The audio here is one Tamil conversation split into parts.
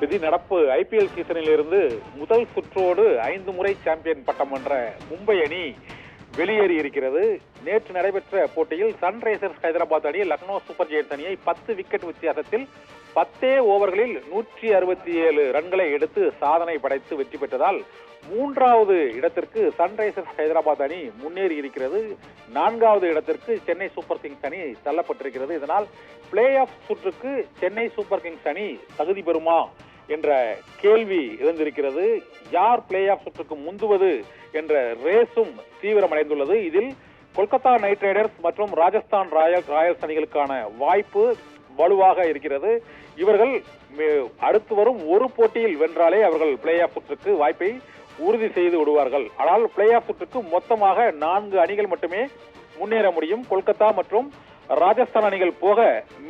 விதி நடப்பு ஐபிஎல் சீசனில் இருந்து முதல் சுற்றோடு 5 முறை சாம்பியன் பட்டம் வென்ற மும்பை அணி வெளியேறி இருக்கிறது. நேற்று நடைபெற்ற போட்டியில் சன்ரைசர்ஸ் ஹைதராபாத் அணி லக்னோ சூப்பர் ஜெயன்ஸ் அணியை 10 விக்கெட் வித்தியாசத்தில் 10 ஓவர்களில் 167 ரன்களை எடுத்து சாதனை படைத்து வெற்றி பெற்றதால் 3வது இடத்திற்கு சன்ரைசர்ஸ் ஹைதராபாத் அணி முன்னேறி இருக்கிறது. 4வது இடத்திற்கு சென்னை சூப்பர் கிங்ஸ் அணி தள்ளப்பட்டிருக்கிறது. இதனால் பிளே ஆஃப் சுற்றுக்கு சென்னை சூப்பர் கிங்ஸ் அணி தகுதி பெறுமா என்ற கேள்வி எழுந்திருக்கிறது. யார் பிளே ஆஃப் சுற்றுக்கு முந்துவது என்ற ரேஸும் தீவிரமடைந்துள்ளது. இதில் கொல்கத்தா நைட் ரைடர்ஸ் மற்றும் ராஜஸ்தான் ராயல்ஸ் அணிகளுக்கான வாய்ப்பு வலுவாக இருக்கிறது. இவர்கள் அடுத்து வரும் ஒரு போட்டியில் வென்றாலே அவர்கள் பிளே ஆஃப் சுற்றுக்கு வாய்ப்பை உறுதி செய்து விடுவார்கள். ஆனால் பிளே ஆஃப் சுற்றுக்கு மொத்தமாக 4 அணிகள் மட்டுமே முன்னேற முடியும். கொல்கத்தா மற்றும் ராஜஸ்தான் அணிகள் போக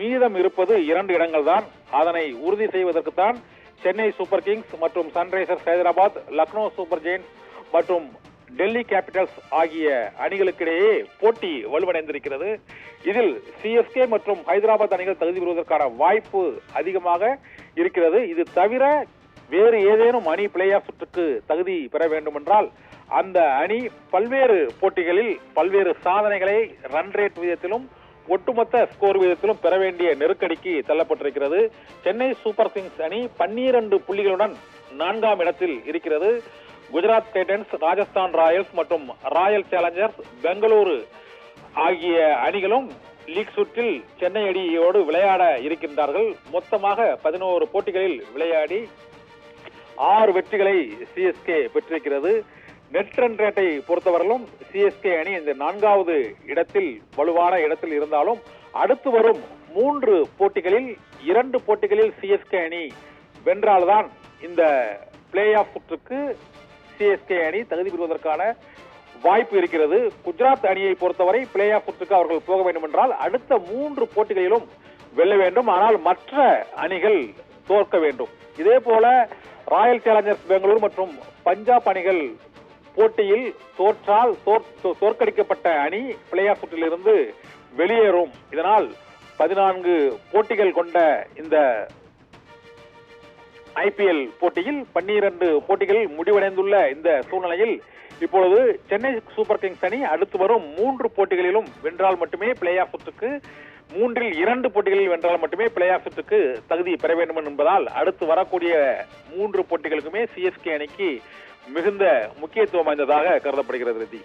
மீதம் இருப்பது 2 இடங்கள் தான். அதனை உறுதி செய்வதற்குத்தான் சென்னை சூப்பர் கிங்ஸ் மற்றும் Sunrisers Hyderabad, Lucknow super Giants மற்றும் டெல்லி கேபிட்டல்ஸ் ஆகிய அணிகளுக்கிடையே போட்டி வலுவடைந்திருக்கிறது. இதில் சிஎஸ்கே மற்றும் ஹைதராபாத் அணிகள் தகுதி பெறுவதற்கான வாய்ப்பு அதிகமாக இருக்கிறது. இது தவிர வேறு ஏதேனும் அணி பிளே ஆஃப் சுற்றுக்கு தகுதி பெற வேண்டும் என்றால் அந்த அணி பல்வேறு போட்டிகளில் பல்வேறு சாதனைகளை ரன் ரேட் விதத்திலும் ஒட்டுமொத்த ஸ்கோர் விதத்திலும் பெற வேண்டிய நெருக்கடிக்கு தள்ளப்பட்டிருக்கிறது. சென்னை சூப்பர் கிங்ஸ் அணி 12 புள்ளிகளுடன் 4ஆம் இடத்தில் இருக்கிறது. குஜராத் டைட்டன்ஸ், ராஜஸ்தான் ராயல்ஸ் மற்றும் ராயல் சேலஞ்சர்ஸ் பெங்களூரு ஆகிய அணிகளும் லீக் சுற்றில் சென்னை அணியோடு விளையாட இருக்கின்றார்கள். மொத்தமாக 11 போட்டிகளில் விளையாடி 6 வெற்றிகளை சிஎஸ்கே பெற்றிருக்கிறது. நெட் ரன் ரேட்டை பொறுத்தவரையிலும் சிஎஸ்கே அணி இந்த 4வது இடத்தில் வலுவான இடத்தில் இருந்தாலும் அடுத்து வரும் 3 போட்டிகளில் 2 போட்டிகளில் சிஎஸ்கே அணி வென்றால்தான் இந்த பிளே ஆஃப் சுற்றுக்கு சிஎஸ்கே அணி தகுதி பெறுவதற்கான வாய்ப்பு இருக்கிறது. குஜராத் அணியை பொறுத்தவரை பிளே ஆஃப் சுற்றுக்கு அவர்கள் போக வேண்டும் என்றால் அடுத்த 3 போட்டிகளிலும் வெல்ல வேண்டும். ஆனால் மற்ற அணிகள் தோற்க வேண்டும். இதே போல ராயல் சேலஞ்சர்ஸ் பெங்களூர் மற்றும் பஞ்சாப் அணிகள் போட்டியில் தோற்றால் தோற்கடிக்கப்பட்ட அணி பிளே ஆஃப் சுற்றிலிருந்து வெளியேறும். இதனால் 14 போட்டிகள் கொண்ட இந்த ஐபிஎல் போட்டியில் 12 போட்டிகள் முடிவடைந்துள்ள இந்த சூழ்நிலையில் இப்பொழுது சென்னை சூப்பர் கிங்ஸ் அணி அடுத்து வரும் 3 போட்டிகளிலும் வென்றால் மட்டுமே பிளே ஆஃப் சுற்றுக்கு, 3இல் 2 போட்டிகளில் வென்றால் மட்டுமே பிளே ஆஃப் சுற்றுக்கு தகுதி பெற வேண்டும் என்பதால் அடுத்து வரக்கூடிய 3 போட்டிகளுக்குமே சிஎஸ்கே அணிக்கு மிகுந்த முக்கியத்துவம் வாய்ந்ததாக கருதப்படுகிறது.